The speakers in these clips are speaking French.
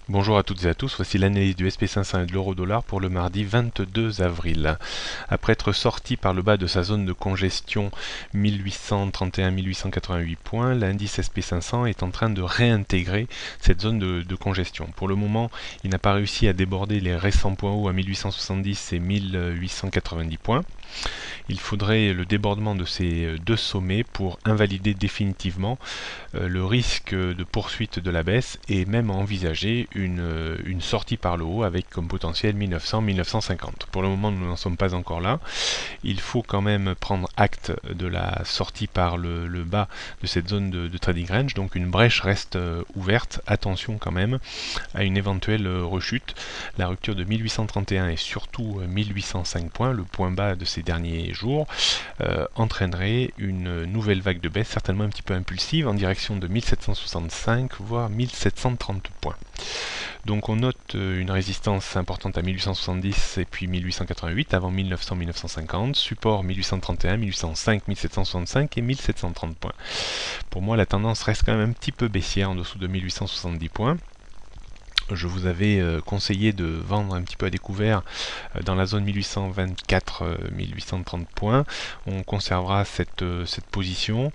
Bonjour à toutes et à tous, voici l'analyse du SP500 et de l'euro-dollar pour le mardi 22 avril. Après être sorti par le bas de sa zone de congestion 1831-1888 points, l'indice SP500 est en train de réintégrer cette zone de congestion. Pour le moment, il n'a pas réussi à déborder les récents points hauts à 1870 et 1890 points. Il faudrait le débordement de ces deux sommets pour invalider définitivement le risque de poursuite de la baisse et même envisager une sortie par le haut avec comme potentiel 1900-1950. Pour le moment, nous n'en sommes pas encore là. Il faut quand même prendre acte de la sortie par le bas de cette zone de trading range, donc une brèche reste ouverte. Attention quand même à une éventuelle rechute. La rupture de 1831 et surtout 1805 points, le point bas de ces derniers jours, entraînerait une nouvelle vague de baisse, certainement un petit peu impulsive, en direction de 1765 voire 1730 points. Donc on note une résistance importante à 1870 et puis 1888 avant 1900-1950, support 1831, 1805, 1765 et 1730 points. Pour moi la tendance reste quand même un petit peu baissière en dessous de 1870 points. Je vous avais conseillé de vendre un petit peu à découvert dans la zone 1824-1830 points. On conservera cette position.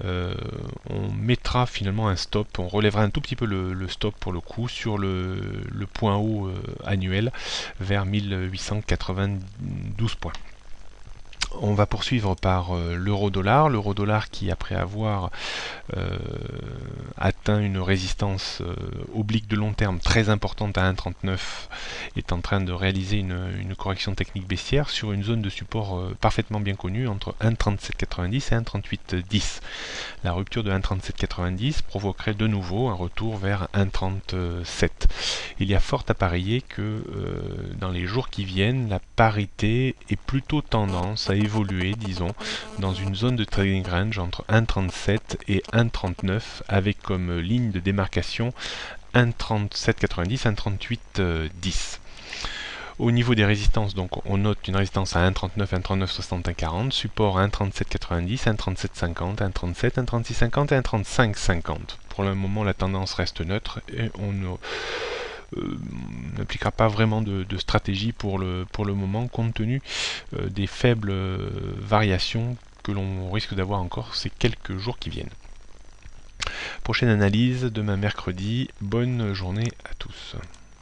On mettra finalement un stop, on relèvera un tout petit peu le stop pour le coup sur le point haut annuel vers 1892 points. On va poursuivre par l'euro-dollar qui après avoir atteint une résistance oblique de long terme très importante à 1,39 est en train de réaliser une correction technique baissière sur une zone de support parfaitement bien connue entre 1,3790 et 1,3810. La rupture de 1,3790 provoquerait de nouveau un retour vers 1,37. Il y a fort à parier que dans les jours qui viennent, la parité est plutôt tendance à évoluer, disons, dans une zone de trading range entre 1,37 et 1,39 avec comme ligne de démarcation 1,3790, 1,3810. Au niveau des résistances, donc on note une résistance à 1,39, 1,39, 61, 40, support à 1,3790, 1,3750, 1,37, 1,3650 et 1,3550. Pour le moment, la tendance reste neutre et on n'appliquera pas vraiment de stratégie pour le moment compte tenu des faibles variations que l'on risque d'avoir encore ces quelques jours qui viennent. Prochaine analyse demain mercredi. Bonne journée à tous.